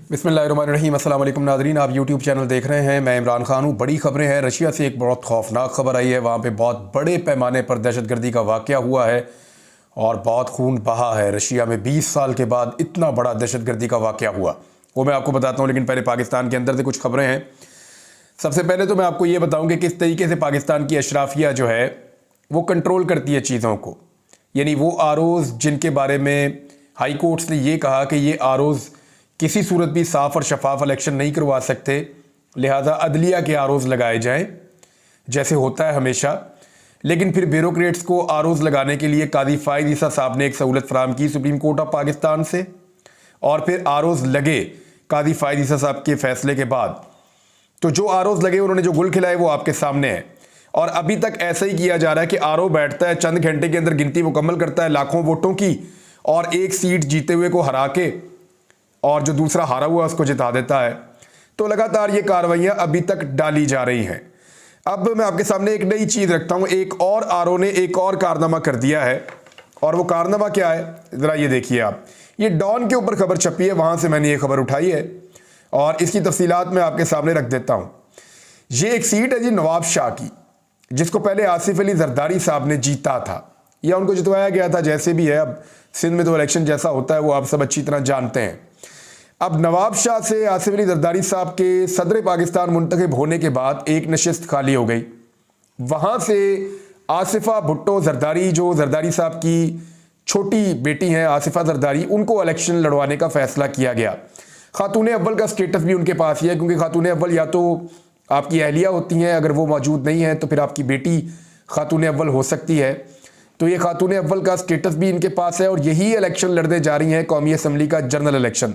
बिस्मिल्लाहिर्रहमानिर्रहीम। अस्सलाम वालेकुम नाज़रीन, आप यूट्यूब चैनल देख रहे हैं। मैं इमरान खान हूँ। बड़ी खबरें हैं। रशिया से एक बहुत खौफनाक खबर आई है। वहाँ पे बहुत बड़े पैमाने पर दहशतगर्दी का वाक़या हुआ है और बहुत खून बहा है। रशिया में 20 साल के बाद इतना बड़ा दहशतगर्दी का वाक़या हुआ, वो मैं आपको बताता हूँ। लेकिन पहले पाकिस्तान के अंदर से कुछ खबरें हैं। सबसे पहले तो मैं आपको ये बताऊँ कि किस तरीके से पाकिस्तान की अशराफिया जो है वो कंट्रोल करती है चीज़ों को। यानी वो आरोज़ जिनके बारे में हाई कोर्ट्स ने ये कहा कि ये आरोज़ किसी सूरत भी साफ और शफाफ इलेक्शन नहीं करवा सकते, लिहाजा अदलिया के आरोज़ लगाए जाएं, जैसे होता है हमेशा। लेकिन फिर ब्यूरोक्रेट्स को आरोज़ लगाने के लिए कादी फ़ाइज़ ईसा साहब ने एक सहूलत फराम की सुप्रीम कोर्ट ऑफ पाकिस्तान से, और फिर आरोज़ लगे कादी फ़ाइज़ ईसा साहब के फैसले के बाद। तो जो आरोज़ लगे, उन्होंने जो गुल खिलाए, वो आपके सामने है। और अभी तक ऐसा ही किया जा रहा है कि आरओ बैठता है, चंद घंटे के अंदर गिनती मुकम्मल करता है लाखों वोटों की, और एक सीट जीते हुए को हरा के और जो दूसरा हारा हुआ उसको जिता देता है। तो लगातार ये कार्रवाइयाँ अभी तक डाली जा रही हैं। अब मैं आपके सामने एक नई चीज़ रखता हूँ। एक और आरओ ने एक और कारनामा कर दिया है, और वो कारनामा क्या है ज़रा ये देखिए आप। ये डॉन के ऊपर खबर छपी है, वहाँ से मैंने ये खबर उठाई है और इसकी तफसीलात मैं आपके सामने रख देता हूँ। ये एक सीट है जी नवाब शाह की, जिसको पहले आसिफ अली जरदारी साहब ने जीता था, या उनको जितवाया गया था, जैसे भी है। अब सिंध में तो इलेक्शन जैसा होता है वो आप सब अच्छी तरह जानते हैं। अब नवाब शाह से आसिफ अली जरदारी साहब के सदर पाकिस्तान मुंतखब होने के बाद एक नशिस्त खाली हो गई। वहाँ से आसिफा भुट्टो जरदारी, जो जरदारी साहब की छोटी बेटी हैं आसिफा जरदारी, उनको इलेक्शन लड़वाने का फैसला किया गया। खातून अव्वल का स्टेटस भी उनके पास ही है, क्योंकि खातून अव्वल या तो आपकी अहलिया होती हैं, अगर वो मौजूद नहीं है तो फिर आपकी बेटी खातून अव्वल हो सकती है। तो ये खातून अव्वल का स्टेटस भी इनके पास है, और यही इलेक्शन लड़ने जा रही हैं कौमी असम्बली का जनरल इलेक्शन।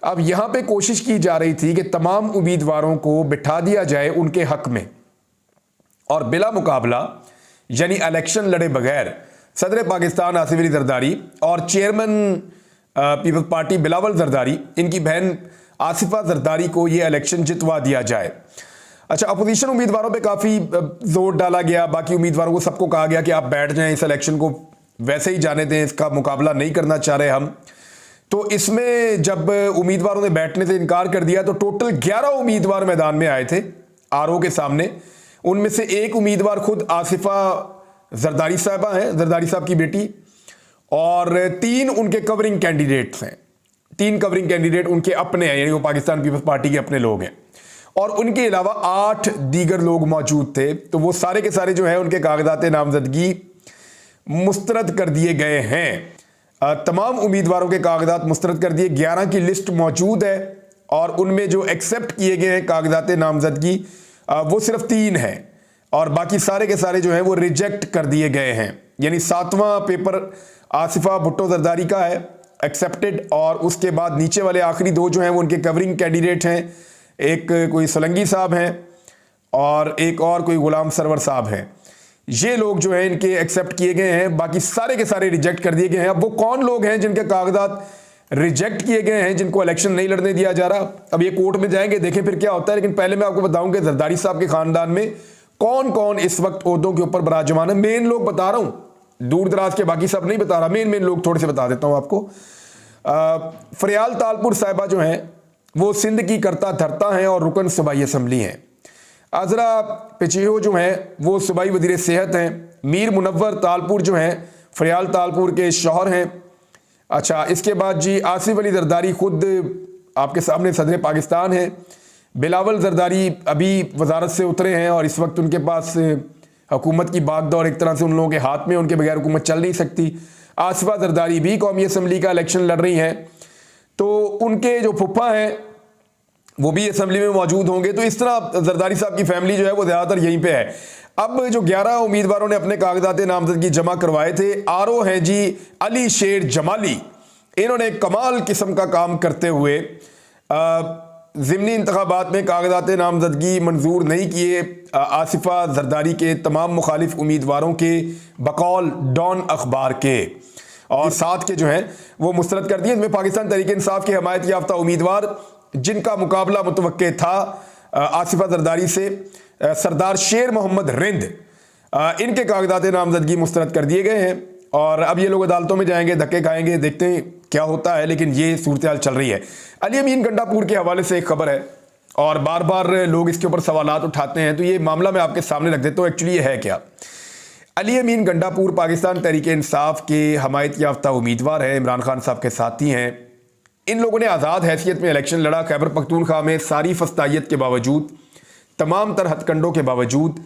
अब यहाँ पे कोशिश की जा रही थी कि तमाम उम्मीदवारों को बिठा दिया जाए उनके हक में, और बिला मुकाबला यानी इलेक्शन लड़े बगैर सदर पाकिस्तान आसिफ अली जरदारी और चेयरमैन पीपल्स पार्टी बिलावल जरदारी, इनकी बहन आसिफा जरदारी को ये इलेक्शन जितवा दिया जाए। अच्छा, अपोजिशन उम्मीदवारों पे काफ़ी जोर डाला गया। बाकी उम्मीदवारों को सबको कहा गया कि आप बैठ जाएं, इस इलेक्शन को वैसे ही जाने दें, इसका मुकाबला नहीं करना चाह रहे हम। तो इसमें जब उम्मीदवारों ने बैठने से इनकार कर दिया तो टोटल 11 उम्मीदवार मैदान में आए थे आरओ के सामने। उनमें से एक उम्मीदवार खुद आसिफा जरदारी साहबा हैं, जरदारी साहब की बेटी, और 3 उनके कवरिंग कैंडिडेट्स हैं। 3 कवरिंग कैंडिडेट उनके अपने हैं, यानी वो पाकिस्तान पीपल्स पार्टी के अपने लोग हैं, और उनके अलावा 8 दीगर लोग मौजूद थे। तो वो सारे के सारे जो है उनके कागजात नामजदगी मुस्तरद कर दिए गए हैं। तमाम उम्मीदवारों के कागजात मुस्तरद कर दिए। 11 की लिस्ट मौजूद है, और उनमें जो एक्सेप्ट किए गए हैं कागजात नामजदगी वो सिर्फ 3 हैं, और बाकी सारे के सारे जो हैं वो रिजेक्ट कर दिए गए हैं। यानी 7वां पेपर आसिफा भुट्टो जरदारी का है, एक्सेप्टेड, और उसके बाद नीचे वाले आखिरी 2 जो हैं वो उनके कवरिंग कैंडिडेट हैं। एक कोई सोलंगी साहब हैं और एक और कोई गुलाम सरवर साहब हैं। ये लोग जो हैं इनके एक्सेप्ट किए गए हैं, बाकी सारे के सारे रिजेक्ट कर दिए गए हैं। अब वो कौन लोग हैं जिनके कागजात रिजेक्ट किए गए हैं, जिनको इलेक्शन नहीं लड़ने दिया जा रहा, अब ये कोर्ट में जाएंगे, देखें फिर क्या होता है। लेकिन पहले मैं आपको बताऊं कि जरदारी साहब के खानदान में कौन कौन इस वक्त ओहदों के ऊपर बराजमान है। मेन लोग बता रहा हूं, दूर दराज के बाकी सब नहीं बता रहा, मेन लोग थोड़े से बता देता हूं आपको। फरियाल तालपुर साहिबा जो हैं वो सिंध की करता धरता हैं और रुकन सूबाई असम्बली हैं। आजरा पिचियो जो हैं वो सूबाई वजीर सेहत हैं। मीर मुनव्वर तालपुर जो हैं फरियाल तालपुर के शौहर हैं। अच्छा, इसके बाद जी आसिफ अली जरदारी खुद आपके सामने सदर पाकिस्तान हैं। बिलावल जरदारी अभी वजारत से उतरे हैं, और इस वक्त उनके पास हुकूमत की बागडोर एक तरह से उन लोगों के हाथ में, उनके बगैर हुकूमत चल नहीं सकती। आसिफा जरदारी भी कौमी असम्बली का इलेक्शन लड़ रही हैं, तो उनके जो फुफ्फा हैं वो भी असम्बली में मौजूद होंगे। तो इस तरह जरदारी साहब की फैमिली जो है वो ज़्यादातर यहीं पे है। अब जो 11 उम्मीदवारों ने अपने कागजात नामजदगी जमा करवाए थे, आरओ हैं जी अली शेर जमाली। इन्होंने कमाल किस्म का काम करते हुए ज़िमनी इंतखाबात में कागजात नामजदगी मंजूर नहीं किए आसिफा जरदारी के तमाम मुखालिफ उम्मीदवारों के, बकौल डॉन अखबार के, और 7 के जो हैं वो मुस्तरद कर दिए। इनमें पाकिस्तान तहरीक इंसाफ के हमायत याफ्ता उम्मीदवार, जिनका मुकाबला मुतवक्के था आसिफा जरदारी से, सरदार शेर मोहम्मद रिंद, इनके कागजात नामजदगी मुस्तरद कर दिए गए हैं। और अब ये लोग अदालतों में जाएंगे, धक्के खाएंगे, देखते हैं क्या होता है। लेकिन ये सूरत हाल चल रही है। अली अमीन गंडापुर के हवाले से एक खबर है और बार बार लोग इसके ऊपर सवालात उठाते हैं, तो ये मामला मैं आपके सामने रख देता हूँ। एक्चुअली ये है क्या? अली अमीन गंडापुर पाकिस्तान तहरीक इंसाफ के हमायत याफ्ता उम्मीदवार हैं, इमरान खान साहब के साथी हैं। इन लोगों ने आज़ाद हैसियत में इलेक्शन लड़ा। खैबर पख्तूनख्वा में सारी फस्तायत के बावजूद, तमाम तर हथकंडों के बावजूद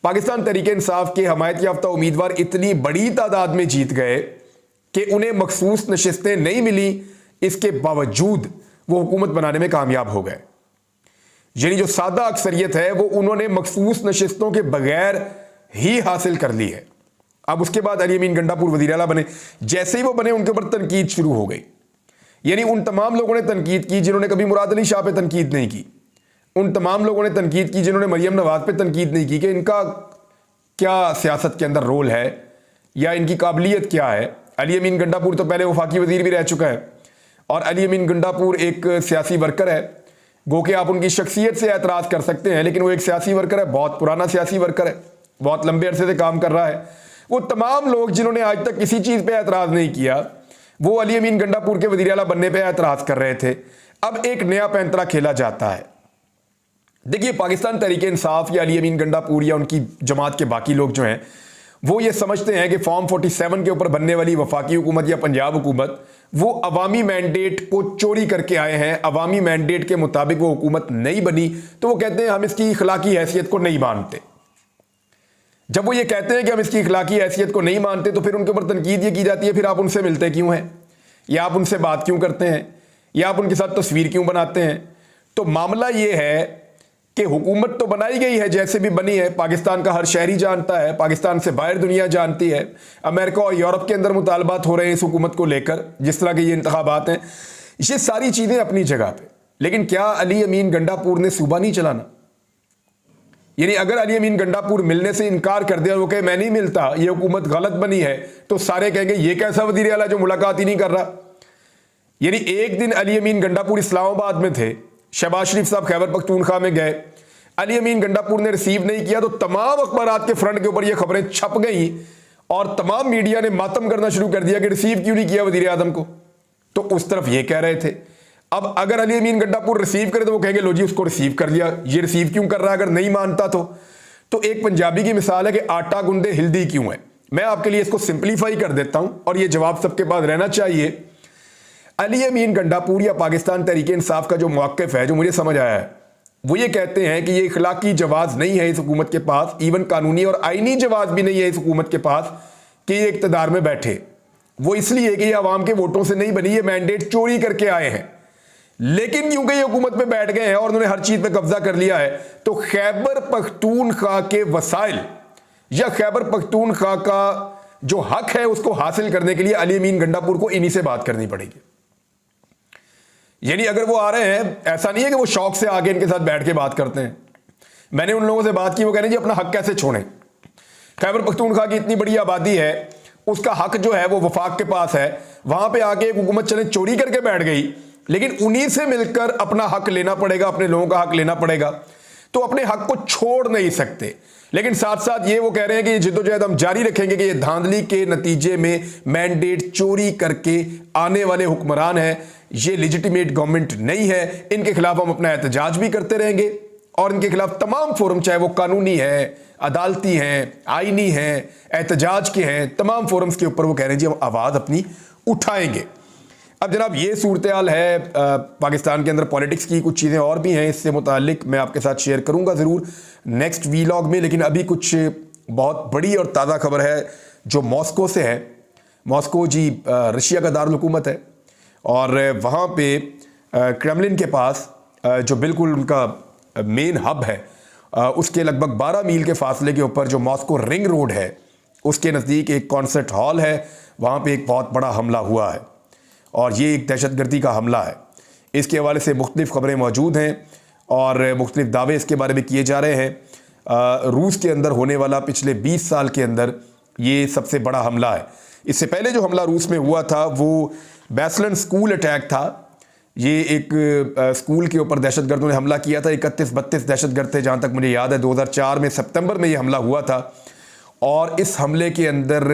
पाकिस्तान तहरीक इंसाफ के हमायत याफ्ता उम्मीदवार इतनी बड़ी तादाद में जीत गए कि उन्हें मखसूस नशिस्तें नहीं मिली। इसके बावजूद वो हुकूमत बनाने में कामयाब हो गए। यानी जो सादा अक्सरियत है वो उन्होंने मखसूस नशिस्तों के बगैर ही हासिल कर ली है। अब उसके बाद अली अमीन गंडापुर वज़ीर आला बने। जैसे ही वो बने उनके ऊपर तनकीद शुरू हो गई। यानी उन तमाम लोगों ने तनकीद की जिन्होंने कभी मुराद अली शाह पे तनकीद नहीं की। उन तमाम लोगों ने तनकीद की जिन्होंने मरियम नवाज पे तनकीद नहीं की कि इनका क्या सियासत के अंदर रोल है या इनकी काबिलियत क्या है। अली अमीन गंडापुर तो पहले वफाकी वजीर भी रह चुका है और अली अमीन गंडापुर एक सियासी वर्कर है। गो कि आप उनकी शख्सियत से एतराज़ कर सकते हैं, लेकिन वो एक सियासी वर्कर है, बहुत पुराना सियासी वर्कर है, बहुत लंबे अरसे से काम कर रहा है। वो तमाम लोग जिन्होंने आज तक किसी चीज़ पे एतराज़ नहीं किया, वो अली अमीन गंडापुर के वज़ीर आला बनने पे एतराज़ कर रहे थे। अब एक नया पैंतरा खेला जाता है। देखिए, पाकिस्तान तहरीक इंसाफ या अली अमीन गंडापुर या उनकी जमात के बाकी लोग जो हैं वो ये समझते हैं कि फॉर्म 47 के ऊपर बनने वाली वफाकी हुकूमत या पंजाब हुकूमत वो अवामी मैंडेट को चोरी करके आए हैं। अवामी मैंडेट के मुताबिक वो हुकूमत नहीं बनी, तो वो कहते हैं हम इसकी इखलाकी हैसियत को नहीं मानते। जब वो ये कहते हैं कि हम इसकी इखलाकी हैसियत को नहीं मानते, तो फिर उनके ऊपर तनकीद ये की जाती है फिर आप उनसे मिलते क्यों हैं, या आप उनसे बात क्यों करते हैं, या आप उनके साथ तस्वीर क्यों बनाते हैं। तो मामला ये है कि हुकूमत तो बनाई गई है, जैसे भी बनी है, पाकिस्तान का हर शहरी जानता है, पाकिस्तान से बाहर दुनिया जानती है। अमेरिका और यूरोप के अंदर मुतालबात हो रहे हैं इस हुकूमत को लेकर, जिस तरह के ये इंतखाबात हैं, ये सारी चीज़ें अपनी जगह पे। लेकिन क्या अली अमीन गंडापुर ने सूबा नहीं चलाना? यानी अगर अली अमीन गंडापुर मिलने से इनकार कर दिया, वो कहे मैं नहीं मिलता, ये हुकूमत गलत बनी है, तो सारे कहेंगे ये कैसा वज़ीर आला जो मुलाकात ही नहीं कर रहा। यानी एक दिन अली अमीन गंडापुर इस्लामाबाद में थे, शहबाज शरीफ साहब खैबर पख्तूनख्वा में गए, अली अमीन गंडापुर ने रिसीव नहीं किया, तो तमाम अखबारात के फ्रंट के ऊपर ये खबरें छप गई और तमाम मीडिया ने मातम करना शुरू कर दिया कि रिसीव क्यों नहीं किया वज़ीर आज़म को। तो उस तरफ ये कह रहे थे। अब अगर अली अमीन गंडापुर रिसीव करे तो वो कहेंगे लो जी उसको रिसीव कर लिया, ये रिसीव क्यों कर रहा है अगर नहीं मानता तो एक पंजाबी की मिसाल है कि आटा गुंदे हिल्दी क्यों है। मैं आपके लिए इसको सिंप्लीफाई कर देता हूं और ये जवाब सबके पास रहना चाहिए। अली अमीन गंडापुर या पाकिस्तान तहरीक इंसाफ का जो मौक़िफ़ है, जो मुझे समझ आया है, वो ये कहते हैं कि ये इखलाकी जवाज़ नहीं है इस हुकूमत के पास, इवन कानूनी और आइनी जवाज़ भी नहीं है इस हुकूमत के पास कि ये इक़्तिदार में बैठे। वो इसलिए कि ये अवाम के वोटों से नहीं बनी, ये मैंडेट चोरी करके आए हैं। लेकिन क्योंकि ये हुकूमत पे बैठ गए हैं और उन्होंने हर चीज़ पे कब्जा कर लिया है, तो खैबर पख्तूनख्वा के वसाइल या खैबर पख्तूनख्वा का जो हक है उसको हासिल करने के लिए अली अमीन गंडापुर को इन्हीं से बात करनी पड़ेगी। यानी अगर वो आ रहे हैं, ऐसा नहीं है कि वो शौक से आके इनके साथ बैठ के बात करते हैं। मैंने उन लोगों से बात की, वो कह रहे हैं जी अपना हक कैसे छोड़ें। खैबर पख्तूनख्वा की इतनी बड़ी आबादी है, उसका हक जो है वो वफाक के पास है। वहां पे आके एक हुकूमत चले चोरी करके बैठ गई, लेकिन उन्हीं से मिलकर अपना हक लेना पड़ेगा, अपने लोगों का हक लेना पड़ेगा। तो अपने हक को छोड़ नहीं सकते। लेकिन साथ साथ ये वो कह रहे हैं कि ये जिद्दोजहद हम जारी रखेंगे कि ये धांधली के नतीजे में मैंडेट चोरी करके आने वाले हुक्मरान हैं, ये लेजिटिमेट गवर्नमेंट नहीं है, इनके खिलाफ हम अपना एहतजाज भी करते रहेंगे और इनके खिलाफ तमाम फोरम, चाहे वो कानूनी है, अदालती हैं, आइनी हैं, एहतजाज के हैं, तमाम फोरम्स के ऊपर वो कह रहे हैं जी हम आवाज़ अपनी उठाएंगे। अब जनाब ये सूरत हाल है पाकिस्तान के अंदर। पॉलिटिक्स की कुछ चीज़ें और भी हैं इससे मुतालिक, मैं आपके साथ शेयर करूंगा ज़रूर नेक्स्ट वीलॉग में। लेकिन अभी कुछ बहुत बड़ी और ताज़ा खबर है जो मॉस्को से है। मॉस्को जी रशिया का दारुल हुकूमत है और वहाँ पे क्रेमलिन के पास जो बिल्कुल उनका मेन हब है, उसके लगभग 12 मील के फासले के ऊपर जो मॉस्को रिंग रोड है, उसके नज़दीक एक कॉन्सर्ट हॉल है। वहाँ पे एक बहुत बड़ा हमला हुआ है और ये एक दहशतगर्दी का हमला है। इसके हवाले से मुख्तलिफ़ खबरें मौजूद हैं और मुख्तलिफ़ दावे इसके बारे में किए जा रहे हैं। रूस के अंदर होने वाला पिछले 20 साल के अंदर ये सबसे बड़ा हमला है। इससे पहले जो हमला रूस में हुआ था वो बैसलन स्कूल अटैक था। ये एक स्कूल के ऊपर दहशतगर्दों ने हमला किया था। 31-32 दहशतगर्द थे जहाँ तक मुझे याद है। 2004 में सितंबर में ये हमला हुआ था और इस हमले के अंदर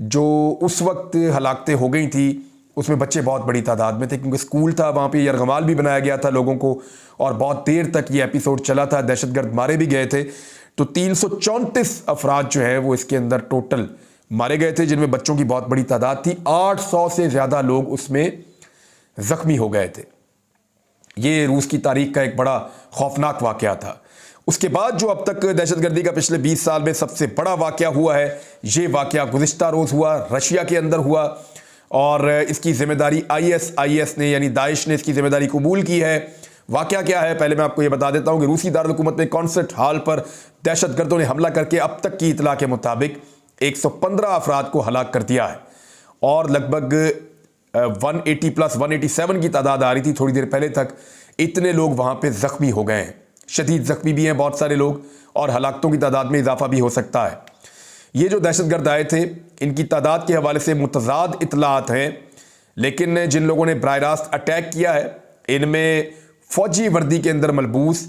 जो उस वक्त हलाकतें हो गई थी उसमें बच्चे बहुत बड़ी तादाद में थे, क्योंकि स्कूल था वहाँ पे, यरगमाल भी बनाया गया था लोगों को, और बहुत देर तक ये एपिसोड चला था। दहशतगर्द मारे भी गए थे। तो 334 अफराद जो है वो इसके अंदर टोटल मारे गए थे, जिनमें बच्चों की बहुत बड़ी तादाद थी। 800 से ज़्यादा लोग उसमें ज़ख्मी हो गए थे। ये रूस की तारीख का एक बड़ा खौफनाक वाक़या था। उसके बाद जो अब तक दहशतगर्दी का पिछले 20 साल में सबसे बड़ा वाक़या हुआ है, ये वाक़या गुज़िश्ता रोज़ हुआ, रशिया के अंदर हुआ, और इसकी ज़िम्मेदारी ISIS ने यानी दाइश ने इसकी ज़िम्मेदारी कबूल की है। वाक़या क्या है, पहले मैं आपको ये बता देता हूँ कि रूसी दारुल-हुकूमत में कॉन्सर्ट हॉल पर दहशतगर्दों ने हमला करके अब तक की इतला के मुताबिक 115 अफराद को हलाक कर दिया है, और लगभग 180 प्लस 187 की तादाद आ रही थी थोड़ी देर पहले तक। इतने लोग वहाँ पे ज़ख्मी हो गए हैं, शदीद ज़ख्मी भी हैं बहुत सारे लोग, और हलाकतों की तादाद में इजाफा भी हो सकता है। ये जो दहशतगर्द आए थे, इनकी तादाद के हवाले से मुतज़ाद इतलात हैं, लेकिन जिन लोगों ने बराह रास्त अटैक किया है, इनमें फ़ौजी वर्दी के अंदर मलबूस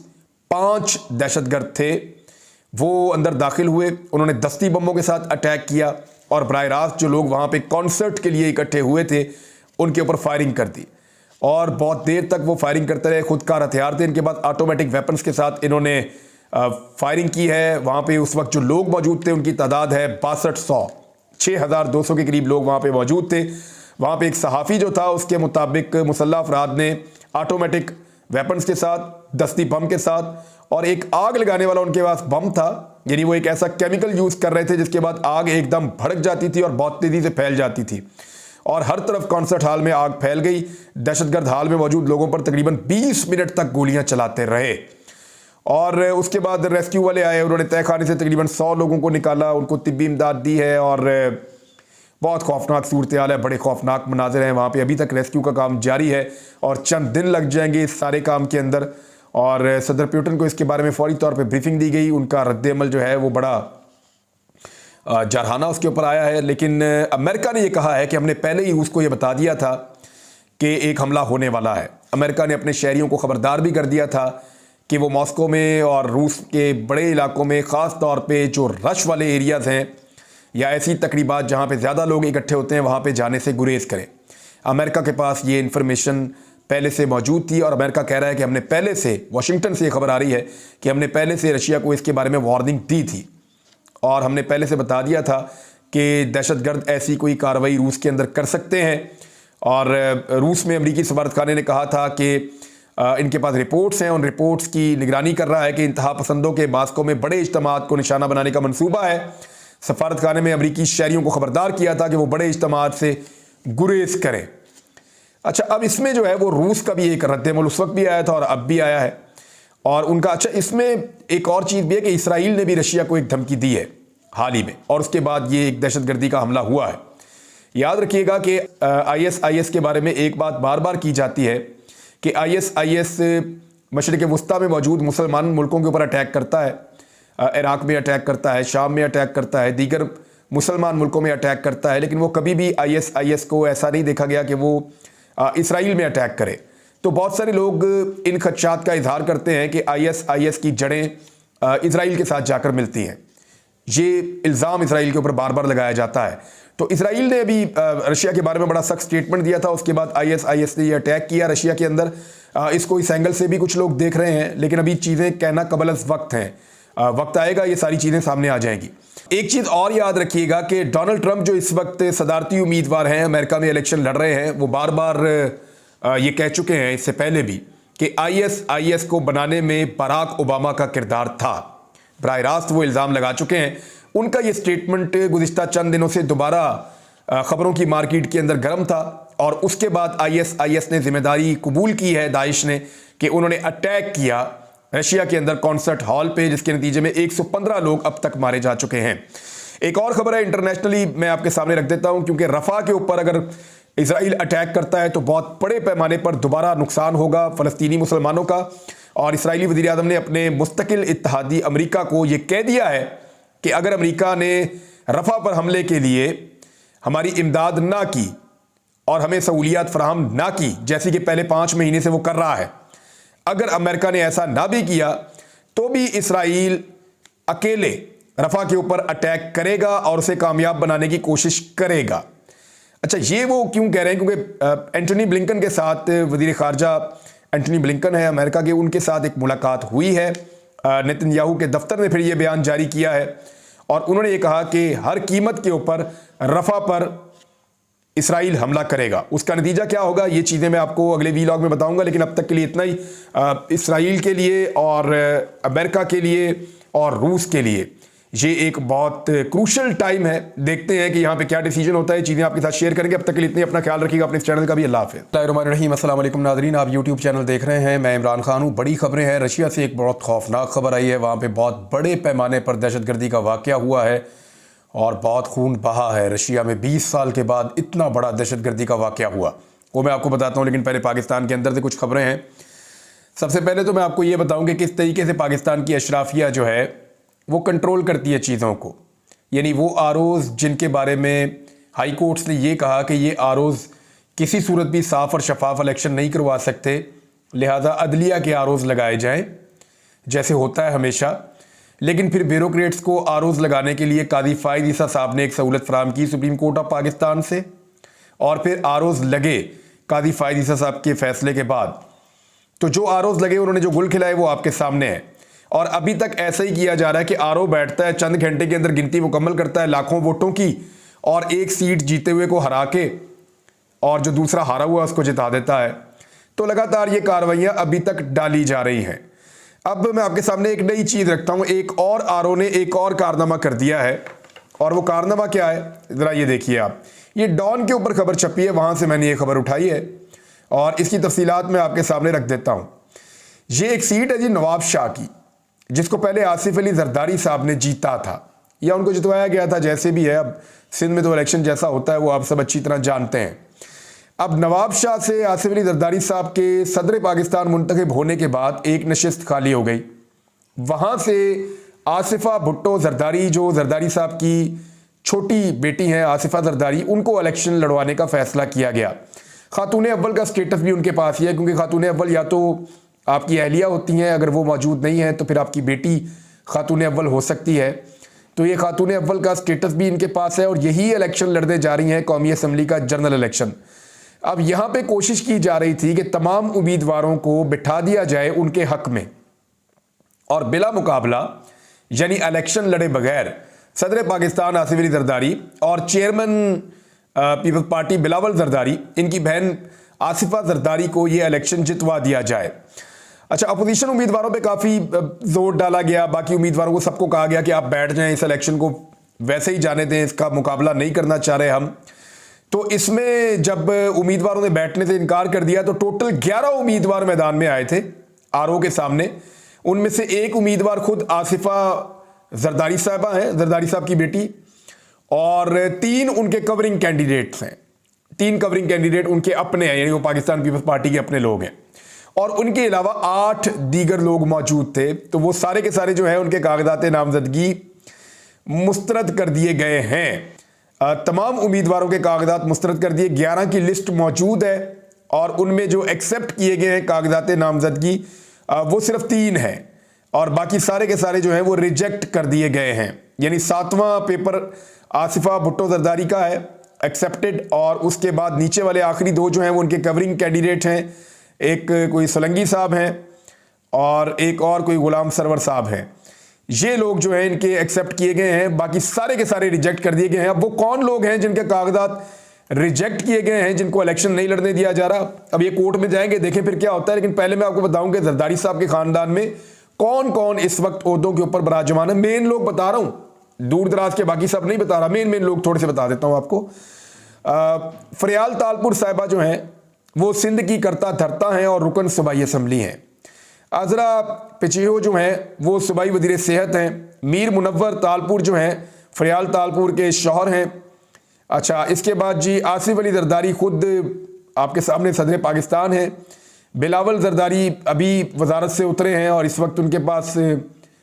5 दहशतगर्द थे। वो अंदर दाखिल हुए, उन्होंने दस्ती बमों के साथ अटैक किया, और बराह रास्त जो लोग वहाँ पे कॉन्सर्ट के लिए इकट्ठे हुए थे उनके ऊपर फायरिंग कर दी, और बहुत देर तक वो फायरिंग करते रहे। खुदकार हथियार थे इनके पास, ऑटोमेटिक वेपन्स के साथ इन्होंने फायरिंग की है। वहाँ पे उस वक्त जो लोग मौजूद थे उनकी तादाद है 6200, 6200 के करीब लोग वहाँ पे मौजूद थे। वहाँ पे एक सहाफ़ी जो था, उसके मुताबिक मुसल्लह अफराद ने ऑटोमेटिक वेपन्स के साथ, दस्ती बम के साथ, और एक आग लगाने वाला उनके पास बम था, यानी वो एक ऐसा केमिकल यूज़ कर रहे थे जिसके बाद आग एकदम भड़क जाती थी और बहुत तेज़ी से फैल जाती थी, और हर तरफ कॉन्सर्ट हॉल में आग फैल गई। दहशतगर्द हाल में मौजूद लोगों पर तकरीबन 20 मिनट तक गोलियां चलाते रहे, और उसके बाद रेस्क्यू वाले आए, उन्होंने तहखाने से तकरीबन 100 लोगों को निकाला, उनको तिब्बी इमदाद दी है, और बहुत खौफनाक सूरत हाल है, बड़े खौफनाक मनाजिर हैं वहाँ पे। अभी तक रेस्क्यू का काम जारी है, और चंद दिन लग जाएंगे इस सारे काम के अंदर। और सदर पुतिन को इसके बारे में फौरी तौर पे ब्रीफिंग दी गई। उनका रद्द-ए-अमल जो है वो बड़ा जारहाना उसके ऊपर आया है, लेकिन अमेरिका ने ये कहा है कि हमने पहले ही रूस को ये बता दिया था कि एक हमला होने वाला है। अमेरिका ने अपने शहरियों को ख़बरदार भी कर दिया था कि वो मॉस्को में और रूस के बड़े इलाकों में, ख़ास तौर पे जो रश वाले एरियाज़ हैं या ऐसी तकरीबात जहाँ पे ज़्यादा लोग इकट्ठे होते हैं, वहाँ पे जाने से गुरेज करें। अमेरिका के पास ये इन्फॉर्मेशन पहले से मौजूद थी, और अमेरिका कह रहा है कि हमने पहले से, वाशिंगटन से ये खबर आ रही है कि हमने पहले से रशिया को इसके बारे में वार्निंग दी थी, और हमने पहले से बता दिया था कि दहशतगर्द ऐसी कोई कार्रवाई रूस के अंदर कर सकते हैं। और रूस में अमरीकी सफारतखाने ने कहा था कि इनके पास रिपोर्ट्स हैं, उन रिपोर्ट्स की निगरानी कर रहा है कि इंतहा पसंदों के मास्को में बड़े इज्तिमात को निशाना बनाने का मंसूबा है। सफारतखाने में अमरीकी शहरियों को खबरदार किया था कि वो बड़े इज्तिमात से गुरेज करें। अच्छा, अब इसमें जो है वो रूस का भी एक रद्द-ए-अमल उस वक्त भी आया था और अब भी आया है, और उनका, अच्छा इसमें एक और चीज़ भी है कि इसराइल ने भी रशिया को एक धमकी दी है हाल ही में, और उसके बाद ये एक दहशतगर्दी का हमला हुआ है। याद रखिएगा कि ISIS के बारे में एक बात बार बार की जाती है कि ISIS मशरिक़ वस्ता में मौजूद मुसलमान मुल्कों के ऊपर अटैक करता है, इराक़ में अटैक करता है, शाम में अटैक करता है, दीगर मुसलमान मुल्कों में अटैक करता है, लेकिन वो कभी भी ISIS को ऐसा नहीं देखा गया कि वो इसराइल में अटैक करे। तो बहुत सारे लोग इन खदशात का इजहार करते हैं कि ISIS की जड़ें इसराइल के साथ जाकर मिलती हैं। ये इल्ज़ाम इसराइल के ऊपर बार बार लगाया जाता है। तो इसराइल ने अभी रशिया के बारे में बड़ा सख्त स्टेटमेंट दिया था, उसके बाद ISIS ने ये अटैक किया रशिया के अंदर। इसको इस एंगल से भी कुछ लोग देख रहे हैं, लेकिन अभी चीज़ें कहना कबल अज़ वक्त हैं, वक्त आएगा ये सारी चीज़ें सामने आ जाएंगी। एक चीज़ और याद रखिएगा कि डोनाल्ड ट्रंप जो इस वक्त सदारती उम्मीदवार हैं, अमेरिका में इलेक्शन लड़ रहे हैं, वो बार बार ये कह चुके हैं इससे पहले भी कि ISIS को बनाने में बराक ओबामा का किरदार था। बराह रास्त वो इल्ज़ाम लगा चुके हैं। उनका ये स्टेटमेंट गुज़िश्ता चंद दिनों से दोबारा ख़बरों की मार्केट के अंदर गर्म था, और उसके बाद ISIS ने जिम्मेदारी कबूल की है, दाइश ने, कि उन्होंने अटैक किया रशिया के अंदर कॉन्सर्ट हॉल पे, जिसके नतीजे में 115 लोग अब तक मारे जा चुके हैं। एक और खबर है इंटरनेशनली, मैं आपके सामने रख देता हूं, क्योंकि रफ़ा के ऊपर अगर इसराइल अटैक करता है तो बहुत बड़े पैमाने पर दोबारा नुकसान होगा फ़लस्तीनी मुसलमानों का। और इसराइली वज़ीर आज़म ने अपने मुस्तकिल इत्तेहादी अमरीका को ये कह दिया है कि अगर अमरीका ने रफ़ा पर हमले के लिए हमारी इमदाद ना की और हमें सहूलियात फराहम ना की, जैसी कि पहले 5 महीने से वो कर रहा है, अगर अमेरिका ने ऐसा ना भी किया तो भी इसराइल अकेले रफा के ऊपर अटैक करेगा और उसे कामयाब बनाने की कोशिश करेगा। अच्छा, ये वो क्यों कह रहे हैं? क्योंकि एंटनी ब्लिंकन के साथ, वजीर खारजा एंटनी ब्लिंकन है अमेरिका के, उनके साथ एक मुलाकात हुई है। नेतन्याहू के दफ्तर ने फिर ये बयान जारी किया है और उन्होंने ये कहा कि हर कीमत के ऊपर रफा पर इसराइल हमला करेगा। उसका नतीजा क्या होगा, ये चीज़ें मैं आपको अगले वीलॉग में बताऊंगा, लेकिन अब तक के लिए इतना ही। इसराइल के लिए और अमेरिका के लिए और रूस के लिए ये एक बहुत क्रूशल टाइम है। देखते हैं कि यहाँ पे क्या डिसीजन होता है, चीज़ें आपके साथ शेयर करेंगे। अब तक के लिए इतनी, अपना ख्याल रखिएगा, अपने इस चैनल का भी। अल्लाह हाफ़िज़। अस्सलाम वालेकुम नाज़रीन, आप यूट्यूब चैनल देख रहे हैं, मैं इमरान खान हूँ। बड़ी खबरें हैं, रशिया से एक बहुत खौफनाक खबर आई है। वहाँ पर बहुत बड़े पैमाने पर दहशतगर्दी का वाक़या हुआ है और बहुत खून बहा है। रशिया में 20 साल के बाद इतना बड़ा दहशतगर्दी का वाक़या हुआ, वो मैं आपको बताता हूँ। लेकिन पहले पाकिस्तान के अंदर से कुछ खबरें हैं। सबसे पहले तो मैं आपको ये बताऊँ कि किस तरीके से पाकिस्तान की अशराफिया जो है वो कंट्रोल करती है चीज़ों को। यानी वो आरओज़ जिनके बारे में हाई कोर्ट्स ने ये कहा कि ये आरओज़ किसी सूरत भी साफ़ और शफाफ इलेक्शन नहीं करवा सकते, लिहाजा अदलिया के आरओज़ लगाए जाएं, जैसे होता है हमेशा। लेकिन फिर ब्यूरोक्रेट्स को आरओज़ लगाने के लिए कादी फ़ाइज़ ईसा साहब ने एक सहूलत फराहम की सुप्रीम कोर्ट ऑफ पाकिस्तान से, और फिर आरओज़ लगे कादी फ़ाइज़ ईसा साहब के फैसले के बाद। तो जो आरओज़ लगे, उन्होंने जो गुल खिलाए वो आपके सामने है। और अभी तक ऐसा ही किया जा रहा है कि आरओ बैठता है, चंद घंटे के अंदर गिनती मुकम्मल करता है लाखों वोटों की, और एक सीट जीते हुए को हरा के और जो दूसरा हारा हुआ उसको जिता देता है। तो लगातार ये कार्रवाइयाँ अभी तक डाली जा रही हैं। अब मैं आपके सामने एक नई चीज़ रखता हूँ। एक और आरओ ने एक और कारनामा कर दिया है, और वो कारनामा क्या है, ज़रा ये देखिए आप। ये डॉन के ऊपर खबर छपी है, वहाँ से मैंने ये खबर उठाई है और इसकी तफसीलात मैं आपके सामने रख देता हूँ। ये एक सीट है जी नवाब शाह की, जिसको पहले आसिफ अली जरदारी साहब ने जीता था, या उनको जितवाया गया था, जैसे भी है। अब सिंध में तो इलेक्शन जैसा होता है वो आप सब अच्छी तरह जानते हैं। अब नवाब शाह से आसिफ अली जरदारी साहब के सदर पाकिस्तान मुंतखब होने के बाद एक नशिस्त खाली हो गई। वहाँ से आसिफा भुट्टो जरदारी, जो जरदारी साहब की छोटी बेटी हैं आसिफा जरदारी, उनको इलेक्शन लड़वाने का फैसला किया गया। खातून अव्वल का स्टेटस भी उनके पास ही है, क्योंकि खातून अव्वल या तो आपकी अहलिया होती हैं, अगर वो मौजूद नहीं है तो फिर आपकी बेटी खातून अव्वल हो सकती है। तो ये खातून अव्वल का स्टेटस भी इनके पास है, और यही इलेक्शन लड़ने जा रही हैं कौमी असम्बली का जनरल इलेक्शन। अब यहाँ पे कोशिश की जा रही थी कि तमाम उम्मीदवारों को बिठा दिया जाए उनके हक में, और बिला मुकाबला यानी इलेक्शन लड़े बगैर सदर पाकिस्तान आसिफ अली जरदारी और चेयरमैन पीपल्स पार्टी बिलावल जरदारी, इनकी बहन आसिफा जरदारी को ये इलेक्शन जितवा दिया जाए। अच्छा, अपोजिशन उम्मीदवारों पे काफ़ी जोर डाला गया, बाकी उम्मीदवारों को सबको कहा गया कि आप बैठ जाएं, इस इलेक्शन को वैसे ही जाने दें, इसका मुकाबला नहीं करना चाह रहे हम। तो इसमें जब उम्मीदवारों ने बैठने से इनकार कर दिया तो टोटल 11 उम्मीदवार मैदान में आए थे आरओ के सामने। उनमें से एक उम्मीदवार खुद आसिफा जरदारी साहबा हैं, जरदारी साहब की बेटी, और 3 उनके कवरिंग कैंडिडेट्स हैं। 3 कवरिंग कैंडिडेट उनके अपने हैं, यानी वो पाकिस्तान पीपल्स पार्टी के अपने लोग हैं, और उनके अलावा 8 दीगर लोग मौजूद थे। तो वो सारे के सारे जो है उनके कागजात नामजदगी मुस्तरद कर दिए गए हैं। तमाम उम्मीदवारों के कागजात मुस्तरद कर दिए, 11 की लिस्ट मौजूद है, और उनमें जो एक्सेप्ट किए गए हैं कागजात नामजदगी वो सिर्फ 3 हैं, और बाकी सारे के सारे जो हैं वो रिजेक्ट कर दिए गए हैं। यानी 7वां पेपर आसिफा भुट्टो जरदारी का है एक्सेप्टेड, और उसके बाद नीचे वाले आखिरी 2 जो हैं वो उनके कवरिंग कैंडिडेट हैं। एक कोई सोलंगी साहब हैं और एक और कोई गुलाम सरवर साहब हैं। ये लोग जो हैं इनके एक्सेप्ट किए गए हैं, बाकी सारे के सारे रिजेक्ट कर दिए गए हैं। अब वो कौन लोग हैं जिनके कागजात रिजेक्ट किए गए हैं, जिनको इलेक्शन नहीं लड़ने दिया जा रहा, अब ये कोर्ट में जाएंगे, देखें फिर क्या होता है। लेकिन पहले मैं आपको बताऊं कि जरदारी साहब के खानदान में कौन कौन इस वक्त ओहदों के ऊपर विराजमान है। मेन लोग बता रहा हूं, दूर दराज के बाकी सब नहीं बता रहा, मेन लोग थोड़े से बता देता हूं आपको। फरियाल तालपुर साहिबा जो हैं वो सिंध की करता धरता हैं और रुकन सूबाई असम्बली हैं। आजरा पिचियो जो हैं वो सूबाई वजीर सेहत हैं। मीर मुनव्वर तालपुर जो हैं फरियाल तालपुर के शौहर हैं। अच्छा, इसके बाद जी आसिफ अली जरदारी खुद आपके सामने सदर पाकिस्तान है। बिलावल जरदारी अभी वजारत से उतरे हैं और इस वक्त उनके पास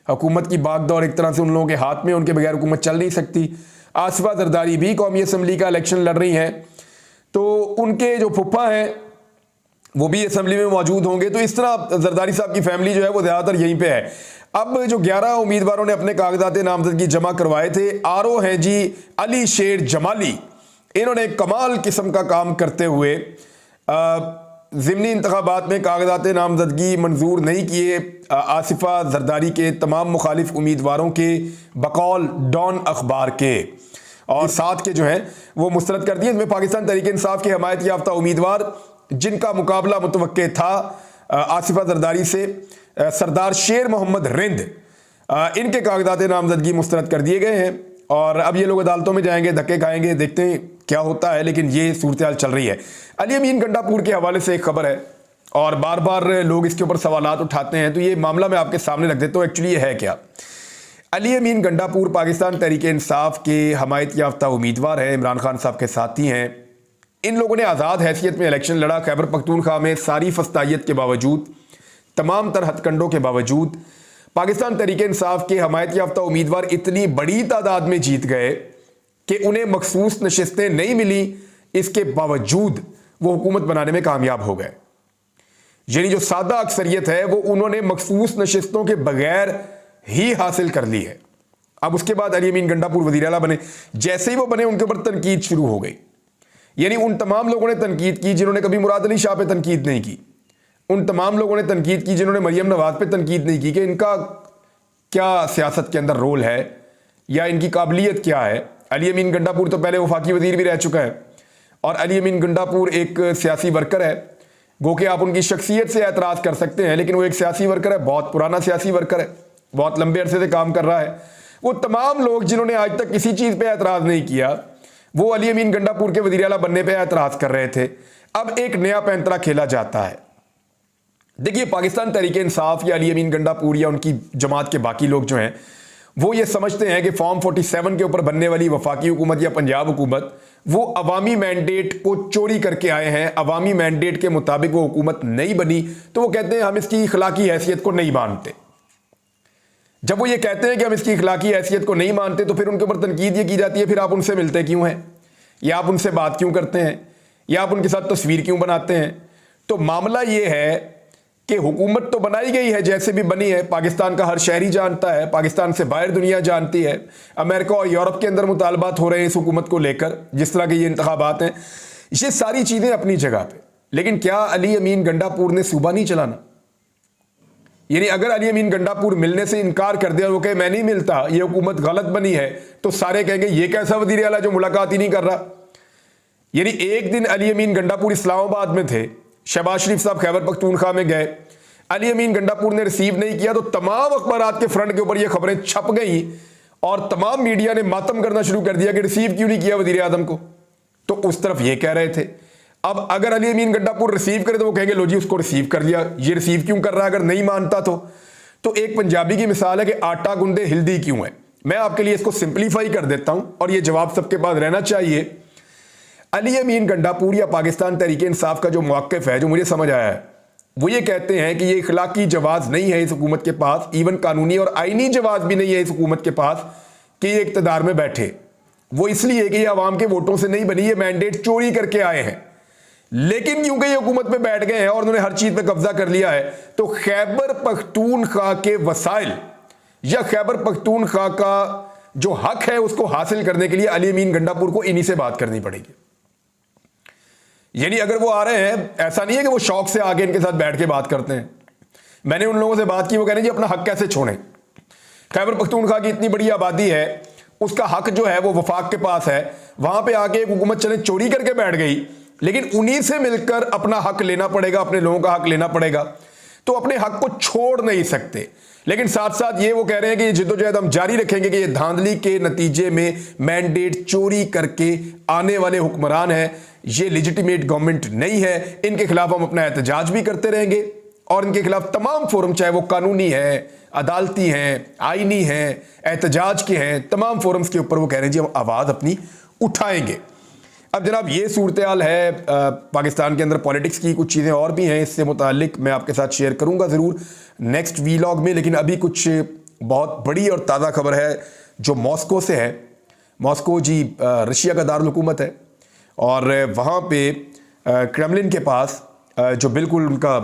हुकूमत की बागडोर एक तरह से उन लोगों के हाथ में, उनके बगैर हुकूमत चल नहीं सकती। आसिफा जरदारी भी कौमी असम्बली का इलेक्शन लड़ रही हैं, तो उनके जो फुप्पा हैं वो भी असम्बली में मौजूद होंगे। तो इस तरह जरदारी साहब की फैमिली जो है वो ज़्यादातर यहीं पे है। अब जो 11 उम्मीदवारों ने अपने कागजात नामजदगी जमा करवाए थे, आरओ हैं जी अली शेर जमाली। इन्होंने कमाल किस्म का काम करते हुए ज़िमनी इंतखाबात में कागजात नामजदगी मंजूर नहीं किए आसिफा जरदारी के तमाम मुखालिफ उम्मीदवारों के, बकौल डॉन अखबार के, और 7 के जो हैं वो मुस्तरद कर दिए। इसमें पाकिस्तान तहरीक इंसाफ के हमायत याफ्ता उम्मीदवार जिनका मुकाबला मुतवक्के था आसिफा जरदारी से, सरदार शेर मोहम्मद रिंद, इनके कागजात नामजदगी मुस्तरद कर दिए गए हैं और अब ये लोग अदालतों में जाएंगे, धक्के खाएंगे, देखते हैं क्या होता है। लेकिन ये सूरत हाल चल रही है। अली अमीन गंडापुर के हवाले से एक खबर है और बार बार लोग इसके ऊपर सवालात उठाते हैं, तो ये मामला मैं आपके सामने रख देता हूँ। एक्चुअली ये है क्या? अली अमीन गंडापुर पाकिस्तान तहरीक इंसाफ के हमायत याफ्ता उम्मीदवार हैं, इमरान खान साहब के साथी हैं। इन लोगों ने आज़ाद हैसियत में इलेक्शन लड़ा। खैबर पख्तूनख्वा में सारी फस्तायत के बावजूद, तमाम तर हथकंडों के बावजूद पाकिस्तान तहरीक इंसाफ के हमायत याफ्ता उम्मीदवार इतनी बड़ी तादाद में जीत गए कि उन्हें मखसूस नशिस्तें नहीं मिली। इसके बावजूद वो हुकूमत बनाने में कामयाब हो गए। यानी जो सादा अक्सरियत है वो उन्होंने मखसूस नशिस्तों के बगैर ही हासिल कर ली है। अब उसके बाद अली अमीन गंडापुर वज़ीर आला बने। जैसे ही वो बने उनके ऊपर तनकीद शुरू हो गई। यानी उन तमाम लोगों ने तनकीद की जिन्होंने कभी मुराद अली शाह पे तनकीद नहीं की। उन तमाम लोगों ने तनकीद की जिन्होंने मरियम नवाज पे तनकीद नहीं की कि इनका क्या सियासत के अंदर रोल है या इनकी काबिलियत क्या है। अली अमीन गंडापुर तो पहले वफाकी वजीर भी रह चुका है और अली अमीन गंडापुर एक सियासी वर्कर है। गो कि आप उनकी शख्सियत से एतराज़ कर सकते हैं, लेकिन वो एक सियासी वर्कर है, बहुत पुराना सियासी वर्कर है, बहुत लंबे अरसे से काम कर रहा है। वो तमाम लोग जिन्होंने आज तक किसी चीज़ पर एतराज़ नहीं किया, वो अली अमीन गंडापुर के वज़ीर आला बनने पर एतराज़ कर रहे थे। अब एक नया पैंतरा खेला जाता है। देखिए, पाकिस्तान तहरीक इंसाफ या अली अमीन गंडापुर या उनकी जमात के बाकी लोग जो हैं वो ये समझते हैं कि फॉर्म 47 के ऊपर बनने वाली वफाकी हुकूमत या पंजाब हुकूमत वो अवामी मैंडेट को चोरी करके आए हैं। अवामी मैंडेट के मुताबिक वो हुकूमत नहीं बनी, तो वो कहते हैं हम इसकी इखलाकी हैसियत को नहीं मानते। जब वो ये कहते हैं कि हम इसकी इखलाकी हैसियत को नहीं मानते, तो फिर उनके ऊपर तनकीद ये की जाती है फिर आप उनसे मिलते क्यों हैं, या आप उनसे बात क्यों करते हैं, या आप उनके साथ तस्वीर क्यों बनाते हैं। तो मामला ये है कि हुकूमत तो बनाई गई है जैसे भी बनी है, पाकिस्तान का हर शहरी जानता है, पाकिस्तान से बाहर दुनिया जानती है। अमेरिका और यूरोप के अंदर मुतालबात हो रहे हैं इस हुकूमत को लेकर, जिस तरह के ये इंतखाबात हैं। ये सारी चीज़ें अपनी जगह पे, लेकिन क्या अली अमीन गंडापुर ने सूबा नहीं चलाना? यानी अगर अली अमीन गंडापुर मिलने से इनकार कर दिया, वो कहे मैं नहीं मिलता, ये हुकूमत गलत बनी है, तो सारे कहेंगे ये कैसा वज़ीर आला जो मुलाकात ही नहीं कर रहा। यानी एक दिन अली अमीन गंडापुर इस्लामाबाद में थे, शहबाज शरीफ साहब खैबर पख्तूनख्वा में गए, अली अमीन गंडापुर ने रिसीव नहीं किया, तो तमाम अखबारात के फ्रंट के ऊपर ये खबरें छप गई और तमाम मीडिया ने मातम करना शुरू कर दिया कि रिसीव क्यों नहीं किया वज़ीर आज़म को। तो उस तरफ ये कह रहे थे। अब अगर अली अमीन गंडापुर रिसीव करे तो वो कहेंगे लो जी उसको रिसीव कर लिया, ये रिसीव क्यों कर रहा है अगर नहीं मानता तो एक पंजाबी की मिसाल है कि आटा गुंदे हिल्दी क्यों है। मैं आपके लिए इसको सिंप्लीफाई कर देता हूं और ये जवाब सबके पास रहना चाहिए। अली अमीन गंडापुर या पाकिस्तान तहरीक इंसाफ का जो मौक़िफ़ है, जो मुझे समझ आया है, वो ये कहते हैं कि ये इखलाकी जवाज़ नहीं है इस हुकूमत के पास, इवन कानूनी और आइनी जवाज़ भी नहीं है इस हुकूमत के पास कि ये इक़्तिदार में बैठे। वो इसलिए कि ये अवाम के वोटों से नहीं बनी, ये मैंडेट चोरी करके आए हैं। लेकिन क्योंकि ये हुकूमत में बैठ गए हैं और उन्होंने हर चीज़ पर कब्जा कर लिया है, तो खैबर पख्तूनख्वा के वसाइल या खैबर पख्तूनख्वा का जो हक है उसको हासिल करने के लिए अली अमीन गंडापुर को इन्हीं से बात करनी पड़ेगी। यानी अगर वो आ रहे हैं, ऐसा नहीं है कि वो शौक से आगे इनके साथ बैठ के बात करते हैं। मैंने उन लोगों से बात की, वो कह रहे हैं जी अपना हक कैसे छोड़ें। खैबर पख्तूनख्वा की इतनी बड़ी आबादी है, उसका हक जो है वो वफाक के पास है। वहां पे आके एक हुकूमत चले चोरी करके बैठ गई, लेकिन उन्हीं से मिलकर अपना हक लेना पड़ेगा, अपने लोगों का हक लेना पड़ेगा। तो अपने हक को छोड़ नहीं सकते। लेकिन साथ साथ ये वो कह रहे हैं कि ये जिद्दोजहद हम जारी रखेंगे कि ये धांधली के नतीजे में मैंडेट चोरी करके आने वाले हुक्मरान हैं, ये लेजिटिमेट गवर्नमेंट नहीं है, इनके खिलाफ हम अपना एहतजाज भी करते रहेंगे और इनके खिलाफ तमाम फोरम, चाहे वो कानूनी है, अदालती हैं, आइनी हैं, एहतजाज के हैं, तमाम फोरम्स के ऊपर वो कह रहे हैं जी हम आवाज़ अपनी उठाएंगे। अब जनाब ये सूरत हाल है पाकिस्तान के अंदर। पॉलिटिक्स की कुछ चीज़ें और भी हैं इससे मुतालिक, मैं आपके साथ शेयर करूंगा ज़रूर नेक्स्ट वीलॉग में। लेकिन अभी कुछ बहुत बड़ी और ताज़ा खबर है जो मॉस्को से है। मॉस्को जी रशिया का दारुल हुकूमत है और वहाँ पे क्रेमलिन के पास जो बिल्कुल उनका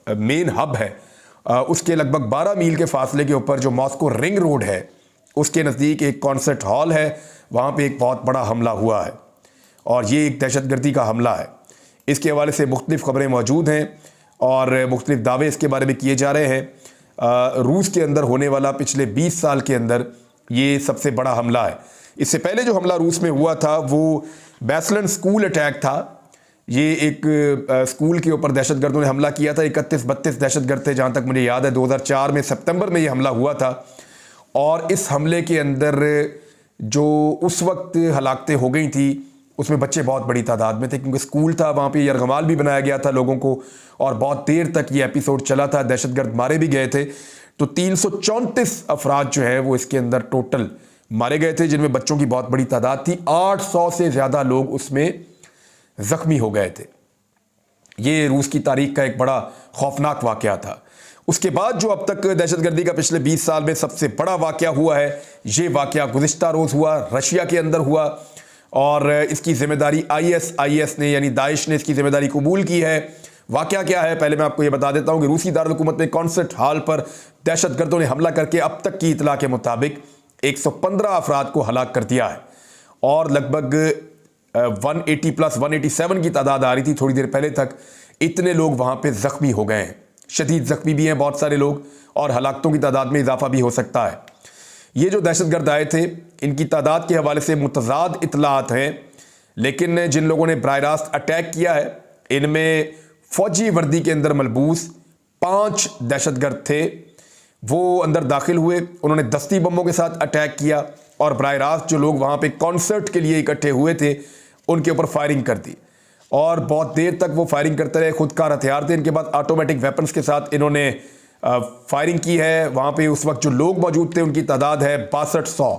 मेन हब है, उसके लगभग 12 मील के फासले के ऊपर जो मॉस्को रिंग रोड है उसके नज़दीक एक कॉन्सर्ट हॉल है, वहाँ पे एक बहुत बड़ा हमला हुआ है और ये एक दहशतगर्दी का हमला है। इसके हवाले से मुख्तलिफ खबरें मौजूद हैं और मुख्तलिफ दावे इसके बारे में किए जा रहे हैं। रूस के अंदर होने वाला पिछले 20 साल के अंदर ये सबसे बड़ा हमला है। इससे पहले जो हमला रूस में हुआ था वो बैसलन स्कूल अटैक था। ये एक स्कूल के ऊपर दहशतगर्दों ने हमला किया था। 31-32 दहशतगर्द थे जहाँ तक मुझे याद है। 2004 में सितंबर में ये हमला हुआ था और इस हमले के अंदर जो उस वक्त हलाकतें हो गई थी उसमें बच्चे बहुत बड़ी तादाद में थे, क्योंकि स्कूल था, वहाँ पे यरगमाल भी बनाया गया था लोगों को और बहुत देर तक ये एपिसोड चला था। दहशतगर्द मारे भी गए थे। तो 334 अफराद जो है वो इसके अंदर टोटल मारे गए थे, जिनमें बच्चों की बहुत बड़ी तादाद थी। 800 से ज़्यादा लोग उसमें ज़ख्मी हो गए थे। ये रूस की तारीख का एक बड़ा खौफनाक वाक़या था। उसके बाद जो अब तक दहशतगर्दी का पिछले 20 साल में सबसे बड़ा वाक़या हुआ है, ये वाक़या गुज़िश्ता रोज़ हुआ, रशिया के अंदर हुआ और इसकी ज़िम्मेदारी ISIS ने यानी दाइश ने इसकी ज़िम्मेदारी कबूल की है। वाक़या क्या है पहले मैं आपको ये बता देता हूँ कि रूसी दारुल हुकूमत में कॉन्सर्ट हॉल पर दहशतगर्दों ने हमला करके अब तक की इतला के मुताबिक 115 अफराद को हलाक कर दिया है और लगभग 180 प्लस 187 की तादाद आ रही थी थोड़ी देर पहले तक। इतने लोग वहाँ पे ज़ख्मी हो गए हैं, शदीद ज़ख्मी भी हैं बहुत सारे लोग और हलाकतों की तादाद में इजाफा भी हो सकता है। ये जो दहशतगर्द आए थे इनकी तादाद के हवाले से मुतज़ाद इतलात हैं, लेकिन जिन लोगों ने बराह रास्त अटैक किया है इनमें फ़ौजी वर्दी के अंदर मलबूस 5 दहशतगर्द थे। वो अंदर दाखिल हुए, उन्होंने दस्ती बमों के साथ अटैक किया और बराह रास्त जो लोग वहाँ पे कॉन्सर्ट के लिए इकट्ठे हुए थे उनके ऊपर फायरिंग कर दी और बहुत देर तक वो फायरिंग करते रहे। खुदकार हथियार थे इनके बाद, ऑटोमेटिक वेपन्स के साथ इन्होंने फायरिंग की है। वहाँ पे उस वक्त जो लोग मौजूद थे उनकी तादाद है 6200,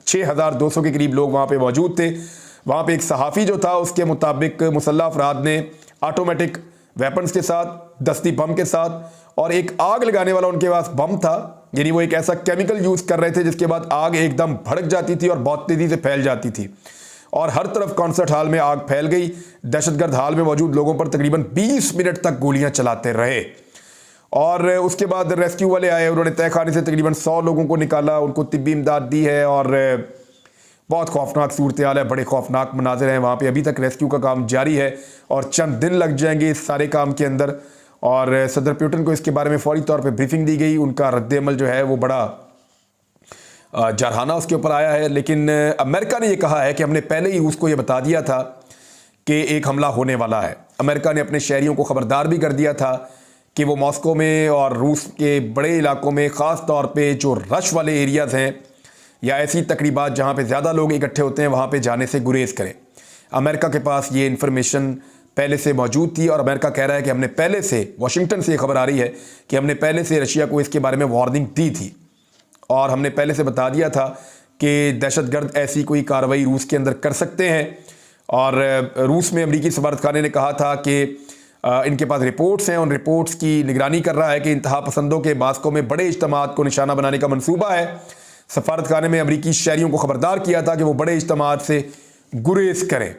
6200 के करीब लोग वहाँ पे मौजूद थे। वहाँ पे एक सहाफ़ी जो था उसके मुताबिक मुसल्लह अफराद ने ऑटोमेटिक वेपन्स के साथ, दस्ती बम के साथ और एक आग लगाने वाला उनके पास बम था, यानी वो एक ऐसा केमिकल यूज़ कर रहे थे जिसके बाद आग एकदम भड़क जाती थी और बहुत तेज़ी से फैल जाती थी और हर तरफ कॉन्सर्ट हॉल में आग फैल गई। दहशतगर्द हॉल में मौजूद लोगों पर तकरीबन 20 मिनट तक गोलियां चलाते रहे और उसके बाद रेस्क्यू वाले आए, उन्होंने तहखाने से तकरीबन 100 लोगों को निकाला, उनको तिब्बी इमदाद दी है और बहुत खौफनाक सूरत हाल है, बड़े खौफनाक मनाजिर हैं वहाँ पे। अभी तक रेस्क्यू का काम जारी है और चंद दिन लग जाएंगे इस सारे काम के अंदर और सदर पुतिन को इसके बारे में फौरी तौर पे ब्रीफिंग दी गई। उनका रद्द-ए-अमल जो है वो बड़ा जारहाना उसके ऊपर आया है, लेकिन अमेरिका ने ये कहा है कि हमने पहले ही रूस को ये बता दिया था कि एक हमला होने वाला है। अमेरिका ने अपने शहरियों को ख़बरदार भी कर दिया था कि वो मॉस्को में और रूस के बड़े इलाकों में ख़ास तौर पे जो रश वाले एरियाज़ हैं या ऐसी तकरीबात जहाँ पे ज़्यादा लोग इकट्ठे होते हैं वहाँ पे जाने से गुरेज करें। अमेरिका के पास ये इन्फॉर्मेशन पहले से मौजूद थी और अमेरिका कह रहा है कि हमने पहले से, वाशिंगटन से ये खबर आ रही है कि हमने पहले से रशिया को इसके बारे में वार्निंग दी थी और हमने पहले से बता दिया था कि दहशतगर्द ऐसी कोई कार्रवाई रूस के अंदर कर सकते हैं। और रूस में अमरीकी सफारतखाने ने कहा था कि इनके पास रिपोर्ट्स हैं, उन रिपोर्ट्स की निगरानी कर रहा है कि इंतहा पसंदों के मास्को में बड़े इज्तिमात को निशाना बनाने का मंसूबा है। सफारतखाने में अमरीकी शहरियों को ख़बरदार किया था कि वो बड़े इज्तिमात से गुरेज करें।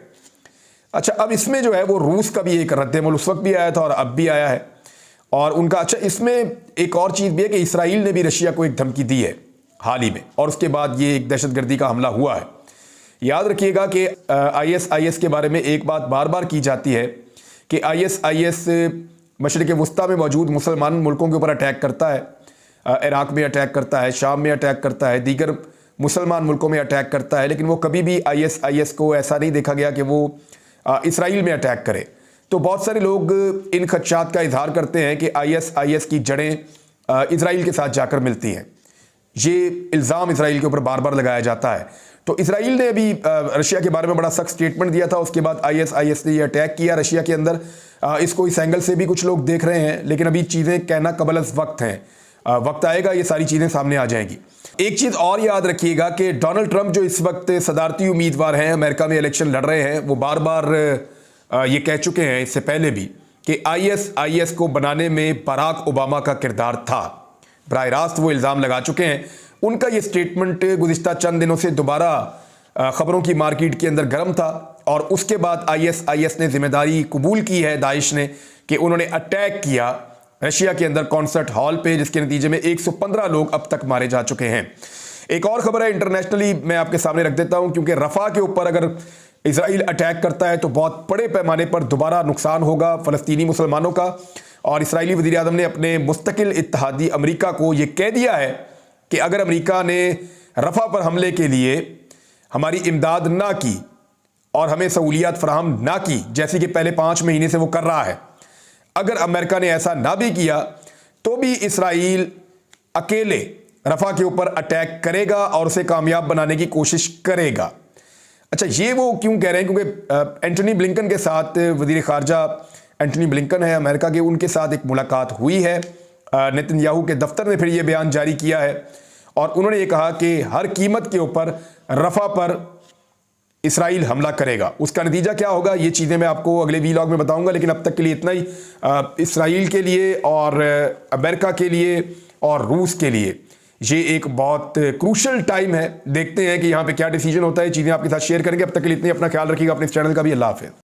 अच्छा, अब इसमें जो है वो रूस का भी एक रद्द-ए-अमल उस वक्त भी आया था और अब भी आया है और उनका, अच्छा इसमें एक और चीज़ भी है कि इसराइल ने भी रशिया को एक धमकी दी है हाल ही में और उसके बाद ये एक दहशतगर्दी का हमला हुआ है। याद रखिएगा कि ISIS के बारे में एक बात बार बार की जाती है कि ISIS मशरिक़ वस्ता में मौजूद मुसलमान मुल्कों के ऊपर अटैक करता है, इराक़ में अटैक करता है, शाम में अटैक करता है, दीगर मुसलमान मुल्कों में अटैक करता है, लेकिन वो कभी भी ISIS को ऐसा नहीं देखा गया कि वो इसराइल में अटैक करे। तो बहुत सारे लोग इन खदशात का इजहार करते हैं कि ISIS की जड़ें इसराइल के साथ जाकर मिलती हैं। ये इल्ज़ाम इसराइल के ऊपर बार बार लगाया जाता है। तो इसराइल ने अभी रशिया के बारे में बड़ा सख्त स्टेटमेंट दिया था, उसके बाद ISIS ने ये अटैक किया रशिया के अंदर। इसको इस एंगल से भी कुछ लोग देख रहे हैं, लेकिन अभी चीज़ें कहना कबल अज़ वक्त हैं। वक्त आएगा ये सारी चीज़ें सामने आ जाएंगी। एक चीज़ और याद रखिएगा कि डोनाल्ड ट्रंप जो इस वक्त सदारती उम्मीदवार हैं, अमेरिका में इलेक्शन लड़ रहे हैं, वो बार बार ये कह चुके हैं इससे पहले भी कि ISIS को बनाने में बराक ओबामा का किरदार था। बराह रास्त वो इल्ज़ाम लगा चुके हैं। उनका ये स्टेटमेंट गुज़िश्ता चंद दिनों से दोबारा ख़बरों की मार्केट के अंदर गर्म था और उसके बाद ISIS ने जिम्मेदारी कबूल की है दाइश ने कि उन्होंने अटैक किया रशिया के अंदर कॉन्सर्ट हॉल पे, जिसके नतीजे में 115 लोग अब तक मारे जा चुके हैं। एक और खबर है इंटरनेशनली, मैं आपके सामने रख देता हूं, क्योंकि रफा के ऊपर अगर इजराइल अटैक करता है तो बहुत बड़े पैमाने पर दोबारा नुकसान होगा फ़लस्तीनी मुसलमानों का। और इसराइली वज़ीर आज़म ने अपने मुस्तकिल इत्तेहादी अमेरिका को यह कह दिया है कि अगर अमेरिका ने रफा पर हमले के लिए हमारी इमदाद ना की और हमें सहूलियात फराहम ना की, जैसे कि पहले 5 महीने से वो कर रहा है, अगर अमेरिका ने ऐसा ना भी किया तो भी इसराइल अकेले रफा के ऊपर अटैक करेगा और उसे कामयाब बनाने की कोशिश करेगा। अच्छा, ये वो क्यों कह रहे हैं? क्योंकि एंटनी ब्लिंकन के साथ, वज़ीर ख़ारजा एंटनी ब्लिंकन है अमेरिका के, उनके साथ एक मुलाकात हुई है। नेतन्याहू के दफ्तर ने फिर ये बयान जारी किया है और उन्होंने ये कहा कि हर कीमत के ऊपर रफा पर इसराइल हमला करेगा। उसका नतीजा क्या होगा ये चीज़ें मैं आपको अगले वीलॉग में बताऊंगा, लेकिन अब तक के लिए इतना ही। इसराइल के लिए और अमेरिका के लिए और रूस के लिए ये एक बहुत क्रूशल टाइम है। देखते हैं कि यहाँ पे क्या डिसीजन होता है। चीज़ें आपके साथ शेयर करेंगे। अब तक के लिए इतनी, अपना ख्याल रखिएगा, अपने इस चैनल का भी। अल्लाह हाफ़िज़।